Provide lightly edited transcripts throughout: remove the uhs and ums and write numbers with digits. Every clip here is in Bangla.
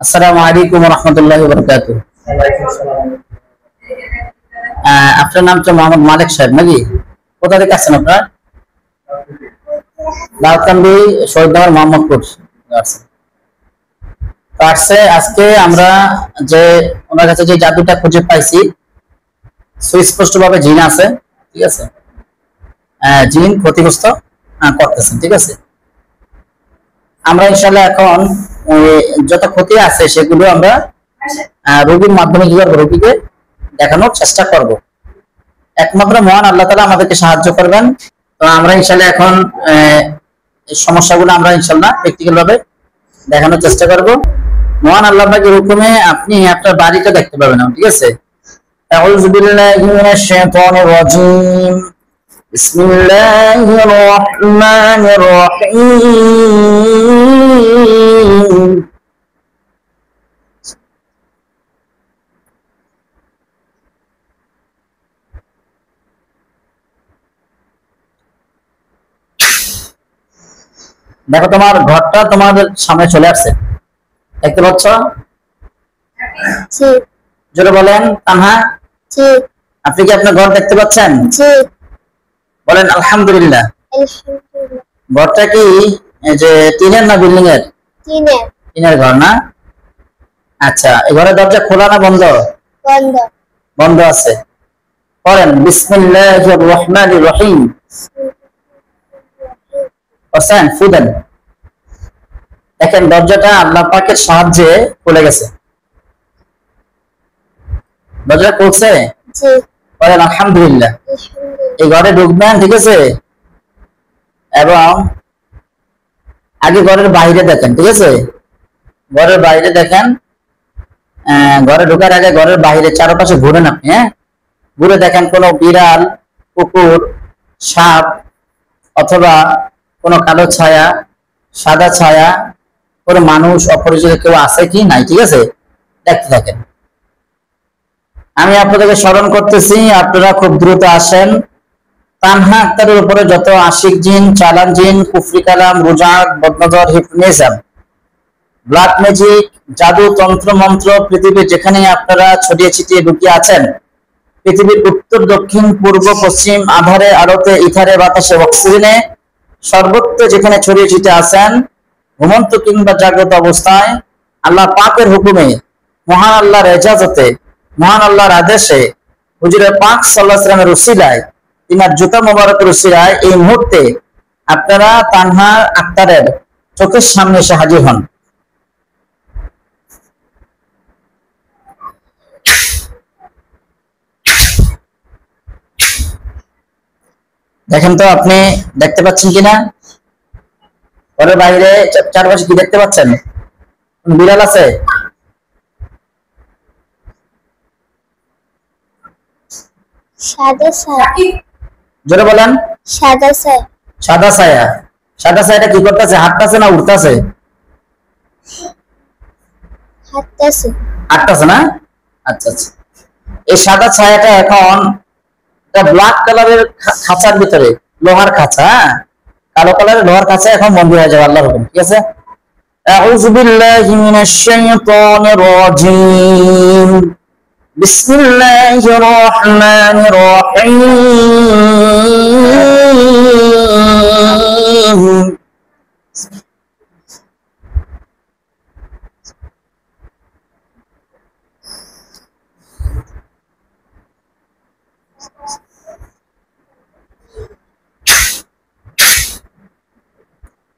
আসসালামু আলাইকুম ওয়া রাহমাতুল্লাহি ওয়া বারাকাতুহু। আপনার নাম তো মোহাম্মদ মালিক সাহেব নাকি? কোথা থেকে আসছেন আপনার? দাউদকান্দি শহীদনগর মোহাম্মদপুর আসছেন। তো আজকে আমরা যে ওনার কাছে যে জাদুটা খুঁজে পাইছি সুস্পষ্ট ভাবে জিন আছে, ঠিক আছে? জিন ক্ষতিগ্রস্ত করতেছেন, ঠিক আছে? আমরা ইনশাআল্লাহ এখন যত ক্ষতি আছে সেগুলো আমরা রোগীর মাধ্যমে কি করবো, রোগীকে দেখানোর চেষ্টা করব। একমাত্র মহান আল্লাহ তাআলা আমাদেরকে সাহায্য করবেন। তো আমরা ইনশাআল্লাহ এখন এই সমস্যাগুলো আমরা ইনশাআল্লাহ প্র্যাকটিক্যাল ভাবে দেখানোর চেষ্টা করব। মহান আল্লাহ পাকের হুকুমে আপনি আপনার বাড়িটা দেখতে পাবেন, ঠিক আছে? আউযু বিল্লাহি মিনাশ শাইতানির রাজীম। বিসমিল্লাহির রহমানির রহিম। দেখো তোমার ঘরটা তোমাদের সামনে চলে আসছে, দেখতে পাচ্ছ? জি। জোরে বলেন তানহা। জি। আপনি কি আপনার ঘর দেখতে পাচ্ছেন? জি। বলেন আলহামদুলিল্লাহ। আলহামদুলিল্লাহ। ঘরটা কি এই যে টিনের না বিল্ডিং এর? টিনের। টিনের ঘর না? আচ্ছা, এই ঘরের দরজা খোলা না বন্ধ? বন্ধ। বন্ধ আছে। পড়েন বিসমিল্লাহির রহমানির রহিম। বসেন, ফুদেন। দেখেন দরজাটা আল্লাহ পাকের সাহায্যে খুলে গেছে। দরজা খুলছে? জি। বলেন আলহামদুলিল্লাহ। এই ঘরে ঢুকবেন, ঠিক আছে? এবং আগে ঘরের বাইরে দেখেন, ঠিক আছে? ঘরের বাইরে দেখেন। ঘরে ঢোকার আগে ঘরের বাইরে চারপাশে ঘুরেন আপনি, হ্যাঁ? ঘুরে দেখেন কোনো বিড়াল, কুকুর, সাপ অথবা কোনো কালো ছায়া, সাদা ছায়া, কোনো মানুষ অপরিচিত কেউ আছে কি নাই, ঠিক আছে? দেখতে থাকেন। আমি আপনাদেরকে স্মরণ করতেছি, আপনারা খুব দ্রুত আসেন। তানহা আক্তারের উপরে যত আশিক জিন, চালান জিন, কুফরি কালাম, রুজাক, বদনজর, হিপনোটিজম, ব্ল্যাক ম্যাজিক, জাদু, তন্ত্র মন্ত্র পৃথিবীর যেখানে আপনারা ছড়িয়ে ছিটিয়ে ঢুকিয়ে আছেন, পৃথিবীর উত্তর, দক্ষিণ, পূর্ব, পশ্চিম, আধারে, আলোতে, ইথারে, বাতাসে, অক্সিজেনে, সর্বত্র যেখানে ছড়িয়ে ছিটিয়ে আছেন, ঘুমন্ত কিংবা জাগ্রত অবস্থায় আল্লাহ পাকের হুকুমে, মহান আল্লাহর এজাজতে, মহান আল্লাহর আদেশে, হুজুরে পাক সাল্লাল্লাহু আলাইহি ওয়াসাল্লামের উসিলায়, তিনার জুতা মোবারকের উসিলায় এই মুহূর্তে আপনারা তানহা আক্তারের চোখের সামনে এসে হাজির হন। দেখেন তো আপনি দেখতে পাচ্ছেন কিনা? ঘরের বাইরে চারপাশে কি দেখতে পাচ্ছেন? বিড়াল আছে? সাদা ছায়া। জোরে বলেন। সাদা ছায়া। সাদা ছায়া। সাদা ছায়াটা কি করতেছে? হাঁটতেছে না উঠতেছে? হাঁটতেছে। হাঁটতেছে না? আচ্ছা আচ্ছা। এই সাদা ছায়াটা এখন ব্ল্যাক কালারের খাঁচার ভিতরে, লোহার খাঁচা, হ্যাঁ? কালো কালারের লোহার খাঁচা এখন বন্ধ হয়ে যাবে আল্লাহর হুকুম, ঠিক আছে? আউযু বিল্লাহি মিনাশ শাইতানির রাজীম। বিসমিল্লাহির রহমানির রহিম।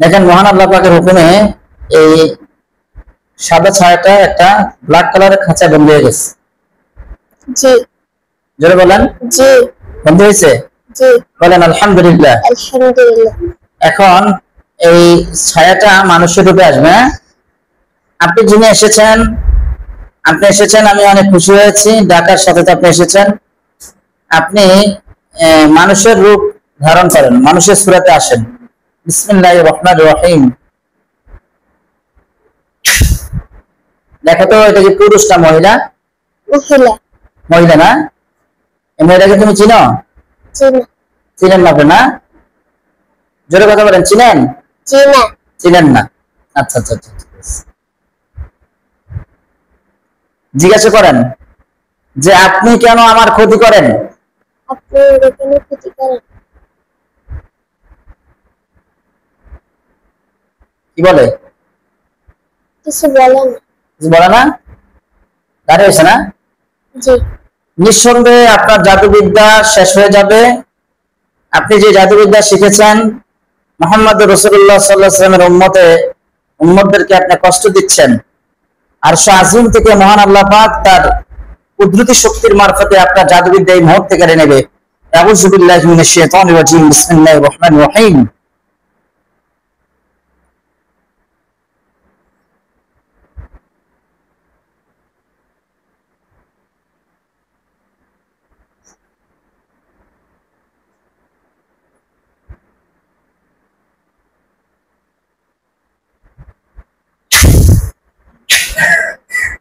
দেখেন মহান আল্লাহ পাকের হুকুমে এই সাদা ছায়াটা একটা ব্ল্যাক কালারের খাঁচা বন্ধ হয়ে গেছে। জি। জোরে বলেন। জি। বন্ধ হয়েছে? জি। বলেন আলহামদুলিল্লাহ। আলহামদুলিল্লাহ। এখন এই ছায়াটা মানুষের রূপে আসবে, হ্যাঁ? আপনি যিনি এসেছেন, আমি অনেক খুশি হয়েছি। ডাকার সাথে আপনি এসেছেন। আপনি মানুষের রূপ ধারণ করেন, মানুষের সূরাতে আসেন। বিসমিল্লাহির রহমানির রহিম। দেখো তো এটা কি পুরুষ না মহিলা? মহিলা। মহিলা না? এই মহিলাকে তুমি চিনো? চিনেন না? না, জোরে কথা বলেন। চিনেন? চিনেন চিনেন না? আচ্ছা আচ্ছা আচ্ছা। জিজ্ঞাসা করেন যে আপনি কেন আমার ক্ষতি করেন? আপনি কেন ক্ষতি করেন? কি বলে? কিছু বলেন। কিছু বলে না? দাঁড়িয়ে হয়েছে না? জি নিঃসন্দেহে আপনার জাদুবিদ্যা শেষ হয়ে যাবে। আপনি যে জাদুবিদ্যা শিখেছেন, মুহাম্মদ রাসূলুল্লাহ সাল্লাল্লাহু আলাইহি ওয়াসাল্লামের উম্মতদেরকে আপনি কষ্ট দিচ্ছেন। আরশ আজিম থেকে মহান আল্লাহ পাক তার কুদরতি শক্তির মারফতে আপনার জাদুবিদ্যা এই মুহূর্তে কেড়ে নেবে। আউযু বিল্লাহি মিনাশ শাইতানির রাজিম। বিসমিল্লাহির রহমানির রহিম।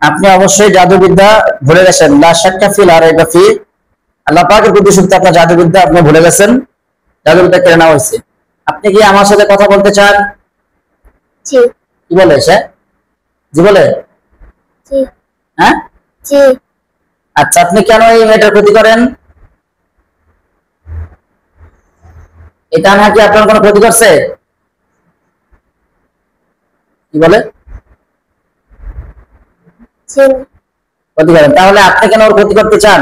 আপনি অবশ্যই জাদুবিদ্যা ভুলে গেছেন। লা শাক্কা ফিল আরাইবা ফি। আল্লাহ পাকের প্রতি সত্যি আপনার জাদুবিদ্যা আপনি ভুলে গেছেন। জাদুবিদ্যা কেড়ে নেওয়া হয়েছে। আপনি কি আমার সাথে কথা বলতে চান? জি কি বলে সে? জি বলে? জি হ্যাঁ, জি আচ্ছা, আপনি কেন এই মেয়েটার ক্ষতি করেন? এটা নাকি আপনার কোনো ক্ষতি করছে? কি বলে? জি না। ক্ষতি করেন। তাহলে আপনি কেন ওর ক্ষতি করতে চান?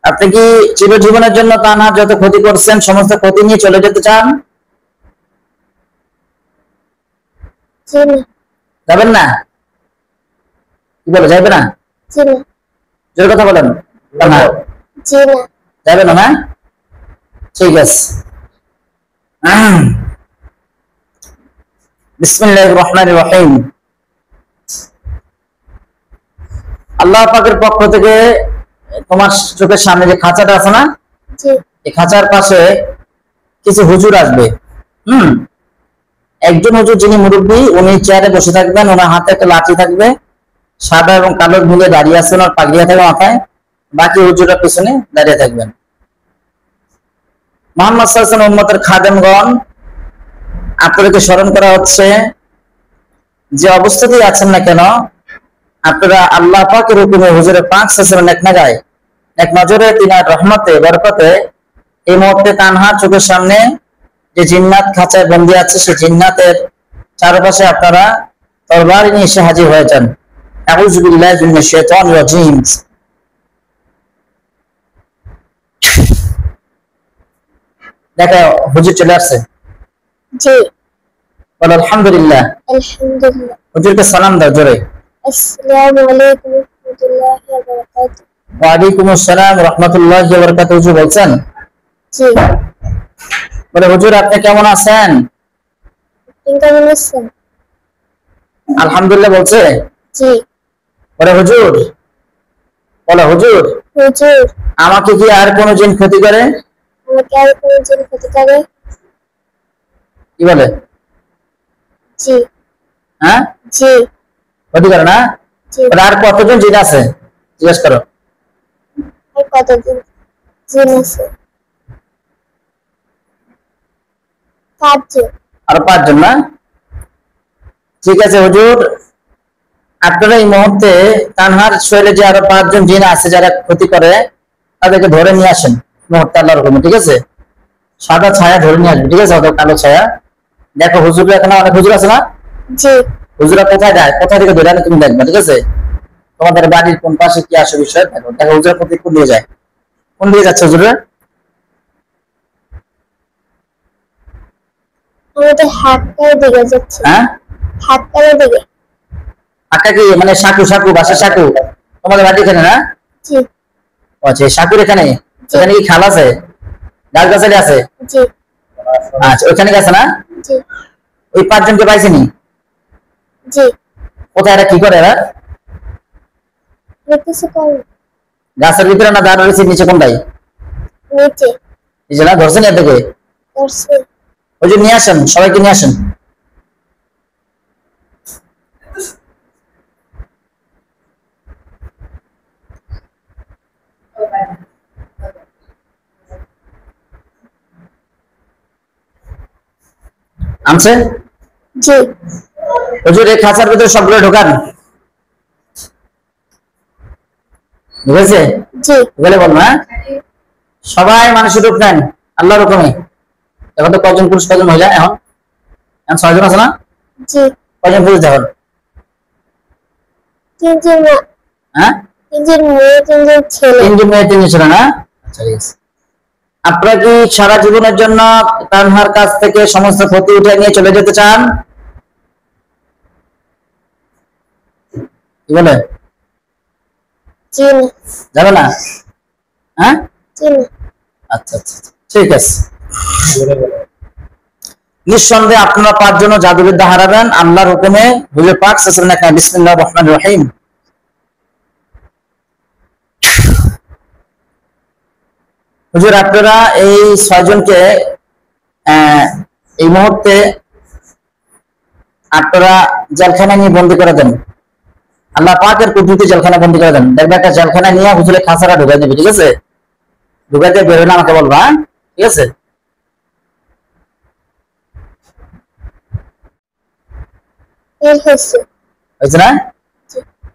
আপনি কি চিরজীবনের জন্য তার যত ক্ষতি করছেন সমস্ত ক্ষতি নিয়ে চলে যেতে চান? জি না। যাবেন না? কি বলে, যাইবে না? জি না। জোর কথা বলেন। না, জি না। যাবে না? না, ঠিক আছে। বিসমিল্লাহির রহমানির রহিম। আল্লাহ পাকের পক্ষ থেকে তোমার চোখের সামনে যে খাঁচাটা আছে না, জি এই খাঁচার পাশে কিছু হুজুর আসবে। একজন হুজুর যিনি মুরব্বী, উনি চেয়ারে বসে থাকবেন, ওনার হাতে একটা লাঠি থাকবে, সাদা এবং কালো মিলে দাঁড়িয়ে আছেন, ওনার পাগড়িয়া থাকবে মাথায়। বাকি হুজুরের পিছনে দাঁড়িয়ে থাকবেন। মুহাম্মদ সাল্লাল্লাহু আলাইহি ওয়াসাল্লাম উম্মতের খাদেমগণ, আপনাদেরকে স্মরণ করা হচ্ছে যে অবস্থাতেই আছেন না কেন, আপনারা আল্লাহ পাকের হুকুমে হুজুরের পাক সাল্লাল্লাহু আলাইহি এক নজরে তিনার রহমতে বরকতে এই মুহূর্তে তানহা চোখের সামনে যে জিন্নাত খাঁচায় বন্দী আছে, সেই জিন্নাতের চারপাশে আপনারা তরবারি নিয়ে এসে হাজির হয়ে যান। আউযু বিল্লাহি মিনাশ শাইতানির রাজিম। দেখো হুজুর চলে আসছে। জি বলো আলহামদুলিল্লাহ। আলহামদুলিল্লাহ। হুজুরকে সালাম দাও জোরে। আসসালামু আলাইকুম ওয়া রাহমাতুল্লাহি ওয়া বারাকাতুহু। ওয়া আলাইকুম আসসালাম ওয়া রাহমাতুল্লাহি ওয়া বারাকাতুহু। হুজুর বলছেন। জি বলে হুজুর আপনি কেমন আছেন? আপনি কেমন আছেন? আলহামদুলিল্লাহ বলছে। জি বলে হুজুর, বলে হুজুর, হুজুর আমাকে কি আর কোনো জিন ক্ষতি করে? আমাকে আর কোনো জিন ক্ষতি করে? কি বলে? জি হ্যাঁ, জি ক্ষতি করে না? জি। বলে আর কতজন জিন আছে জিজ্ঞেস করো। আর কতদিন জিন আছে? 5 জন। আরো 5 জন না? ঠিক আছে হুজুর, আপনারা এই মুহূর্তে তানহার শরীরে যে আরো 5 জন জিন আছে যারা ক্ষতি করে, তাদেরকে ধরে নিয়ে আসেন মুহূর্তে আল্লাহর হুকুমে। ঠিক আছে? সাদা ছায়া ধরে নিয়ে আসবে। ঠিক আছে? অত কালো ছায়া। দেখো হুজুর, এখানে অনেক হুজুর আছে না? জি হুজুরা কোথায় যায়, কোথায় থেকে ধরে আনে তুমি দেখবে। ঠিক আছে? তোমাদের বাড়ির কোন পাশে কি আসে বিষয় দেখো। দেখো হুজুরা প্রতি কোন দিয়ে যায়, কোন দিয়ে যাচ্ছে হুজুরা? আমাদের হাতটার দিকে যাচ্ছে। হ্যাঁ, হাতটার দিকে। আকা কি মানে সাকু, সাকু বাসা সাকু তোমাদের বাড়ি এখানে না? জি আচ্ছা, সাকুর এখানে। এখানে কি খাল আছে? গাছ গাছালি আছে? জি আচ্ছা, ওইখানে গেছে না? জি ওই 5 জনকে পাইছেনি? জি। কোথায় এরা কি করে? এরা কিছু করে না। গাছের ভিতরে না দাঁড় রয়েছে নিচে কোনটাই? নিচে নিচে না? ধরছেন এদিকে? করছে। ওই যে নিয়ে আসেন, সবাইকে নিয়ে আসেন। আনছে জি হুজুর, এই খাঁচার ভিতরে সবগুলো ঢোকান। ঠিক আছে? জি বলে বলবো, হ্যাঁ? সবাই মানুষের রূপ নেন আল্লাহর হুকুমে। এখন তো কয়জন পুরুষ কয়জন মহিলা? এখন এখন 6 জন আছে না? জি কয়জন পুরুষ দেখুন? তিনজন হ্যাঁ, তিনজন মেয়ে তিনজন ছেলে 3 জন মেয়ে 3 জন ছেলে না? আচ্ছা, ঠিক আছে। আপনারা কি সারা জীবনের জন্য তানহার কাছ থেকে সমস্ত ক্ষতি উঠে নিয়ে চলে যেতে চান? কি বলে? জি না যাবে না? হ্যাঁ, জি না আচ্ছা আচ্ছা আচ্ছা, ঠিক আছে। নিঃসন্দেহে আপনারা 5 জন জাদুবিদ্যা হারাবেন আল্লাহর হুকুমে। হুজুর পাক সাল্লাল্লাহু আলাইহি ওয়াসাল্লাম, বিসমিল্লাহির রহমানির রহিম। হুজুর আপনারা এই 6 জনকে এই মুহূর্তে আপনারা জেলখানায় নিয়ে বন্দি করে দেন। আল্লাহ পাকের কুদরতে জেলখানা বন্দি করে দেন। দেখবে একটা জেলখানা নিয়ে হুজুরের খাঁচাটা ঢুকাই দেবে, ঠিক আছে? ঢুকাইতে বের হলে আমাকে বলবা, হ্যাঁ? ঠিক আছে? বের হয়েছে হয়েছে না?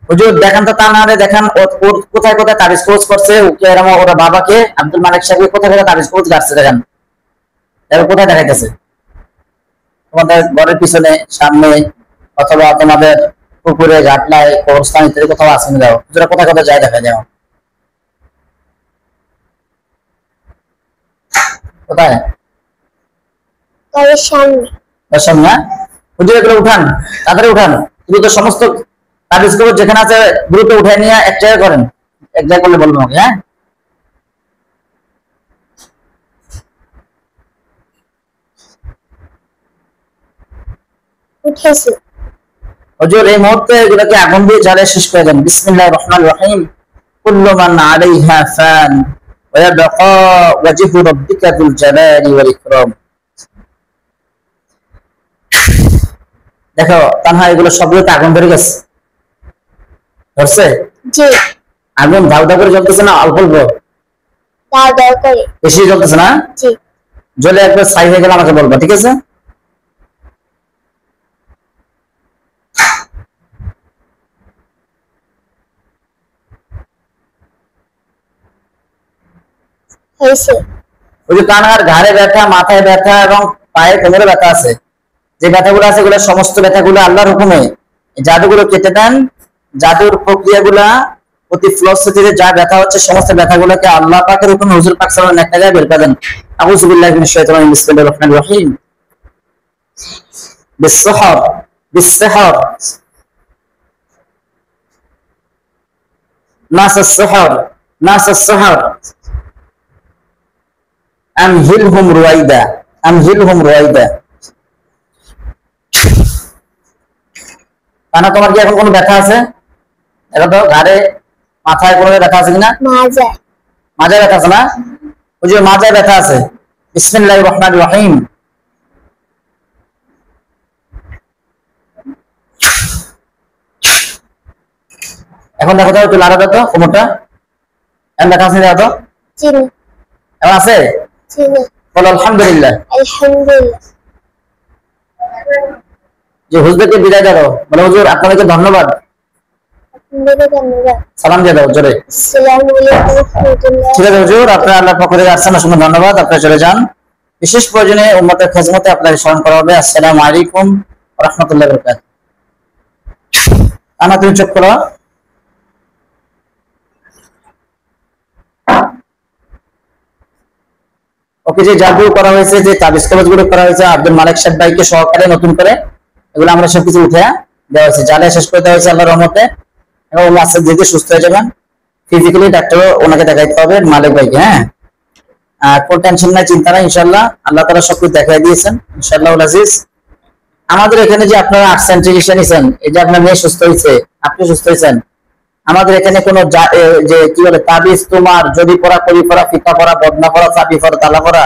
হুজুর দেখান তো তানহারে, দেখান ওর কোথায় কোথায় তাবিজ কোর্স করছে, ওকে এরকম ওরা বাবাকে আব্দুল মালিক সাহেবকে কোথায় কোথায় তাবিজ কোর্স গাচ্ছে, দেখেন এবার কোথায় দেখাইতেছে। তোমাদের ঘরের পিছনে, সামনে, অথবা তোমাদের পুকুরে, ঘাটলায়, কবরস্থান ইত্যাদি কোথাও আসেনি? দাও হুজুরা কোথায় কোথায় যায় দেখা যাও। কোথায়? তাদের সামনে তার সামনে, হ্যাঁ? হুজুর এগুলো উঠান, তাড়াতাড়ি উঠান। দ্রুত সমস্ত তাবিজ কবর যেখানে আছে দ্রুত উঠে নিয়ে এক জায়গায় করেন। এক জায়গায় করলে বলবো আমাকে, হ্যাঁ? উঠেছে হুজুর এই মুহূর্তে এগুলোকে আগুন দিয়ে জ্বালিয়ে শেষ করে দেন। বিসমিল্লাহির রহমানির রহিম। কুল্লু মান আলাইহা ফান ওয়া ইয়াবকা ওয়াজহু রাব্বিকা যুল জালালি ওয়াল ইকরাম। দেখো তানহা এগুলো সবগুলোতে আগুন ধরে গেছে, ধরছে? জি আগুন ধাউ ধাউ করে জ্বলতেছে না অল্প অল্প? দাও দাও করে বেশি জ্বলতেছে না? জি জ্বলে একবার ছাই হয়ে গেলে আমাকে বলবা, ঠিক আছে? হয়েছে ওই যে কানহার ঘাড়ে ব্যথা, মাথায় ব্যথা এবং পায়ে কোমরে ব্যথা আছে, যে ব্যথাগুলো আছে এগুলো সমস্ত ব্যথাগুলো আল্লাহর হুকুমে জাদুগুলো কেটে দেন। জাদুর প্রক্রিয়াগুলা প্রতি ফ্লসিটিতে যা ব্যথা হচ্ছে সমস্ত ব্যথাগুলোকে আল্লাহ পাকের হুকুমে হুজুর পাক সাল্লাল্লাহু আলাইহি ওয়াসাল্লাম একটা জায়গায় বের করে দেন। আউযু বিল্লাহি মিনাশ শাইতানির রাজিম। বিসমিল্লাহির রহমানির রহিম। বিসসহর, বিসসহর, নাস আস-সহর, নাস আস-সহর, আমহিলহুম রুয়াইদা, আমহিলহুম রুয়াইদা। কানা তোমার কি এখন কোনো ব্যথা আছে? এটা তো ঘাড়ে, মাথায় কোনো ব্যথা আছে কিনা? মাজা মাজায় ব্যথা আছে না? ওই যে মাজায় ব্যথা আছে। বিসমিল্লাহির রহমানির রহিম। এখন দেখো তো একটু লাড়া দাও তো কোমরটা। এখন ব্যথা আছে না? দেখো তো জি না এখন আছে? জি না বলো আলহামদুলিল্লাহ। আলহামদুলিল্লাহ যে হুজুরকে বিদায় দাও, বলো হুজুর আপনাদেরকে ধন্যবাদ। আপনাদেরকে ধন্যবাদ সালাম দিয়ে দাও জোরে। আসসালামু আলাইকুম রাহমাতুল্লাহ ঠিক আছে হুজুর, আপনারা আল্লাহর পক্ষ থেকে আসছেন, অসংখ্য ধন্যবাদ। আপনারা চলে যান। বিশেষ প্রয়োজনে উম্মতের খেদমতে আপনাকে স্মরণ করা হবে। আসসালামু আলাইকুম ওয়া রাহমাতুল্লাহি ওয়া বারাকাতুহু। আনা তুমি চুপ করো। ওকে, যে জাদু করা হয়েছে, যে তাবিজ কবজ গুলো করা হয়েছে আব্দুল মালিক সাহেব ভাইকে সহকারে নতুন করে, এগুলো আমরা সবকিছু উঠে দেওয়া হয়েছে, জ্বালিয়ে শেষ করে দেওয়া হয়েছে আল্লাহর রহমতে। এবং উনি আস্তে ধীরে সুস্থ হয়ে যাবেন। ফিজিক্যালি ডাক্তারও ওনাকে দেখাইতে হবে মালিক ভাইকে, হ্যাঁ? আর কোন টেনশন নাই, চিন্তা নাই, ইনশাল্লাহ আল্লাহ তাআলা সবকিছু দেখাই দিয়েছেন ইনশাআল্লাহ আজিজ। আমাদের এখানে যে আপনারা আসছেন, চিকিৎসা নিছেন, এই যে আপনার মেয়ে সুস্থ হয়েছে, আপনি সুস্থ হয়েছেন, আমাদের এখানে কোনো যে কি বলে তাবিজ তোমার যদি পড়া, করি পড়া, ফিতা পড়া, বদনা পড়া, চাবি পড়া, তালা পড়া,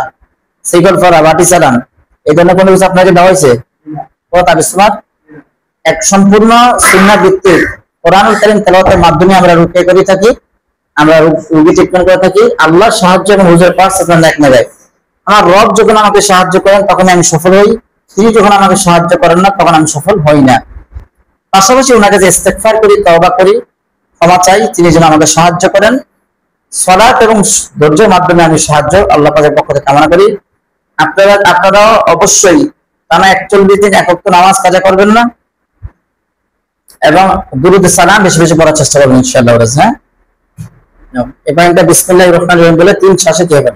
সিগল পড়া, বাটি চালান, এই ধরনের কোনো কিছু আপনাকে দেওয়া হয়েছে? কোনো তাবিজ তোমার এক সম্পূর্ণ সুন্নাহ ভিত্তিক কোরআনুল কারীম তেলাওয়াতের মাধ্যমে আমরা রুকিয়া করে থাকি, আমরা রোগী ট্রিটমেন্ট করে থাকি আল্লাহর সাহায্য এবং হুজুর পাক সাল্লাল্লাহু আলাইহি ওয়াসাল্লাম এক। আমার রব যখন আমাকে সাহায্য করেন তখন আমি সফল হই, তিনি যখন আমাকে সাহায্য করেন না তখন আমি সফল হই না। পাশাপাশি ওনাকে যে ইস্তেগফার করি, তওবা করি, ক্ষমা চাই, তিনি যেন আমাদের সাহায্য করেন। সালাত এবং ধৈর্যের মাধ্যমে আমি সাহায্য আল্লাহ পাকের পক্ষ থেকে কামনা করি। আপনারাও অবশ্যই টানা 41 দিন এক ওয়াক্ত নামাজ কাজা করবেন না, এবং দুরূদ সালাম বেশি বেশি পড়ার চেষ্টা করবেন ইনশাআল্লাহ। হ্যাঁ, এবার বিসমিল্লাহির রহমানির রহিম বলে 3 শ্বাসে কি হবে।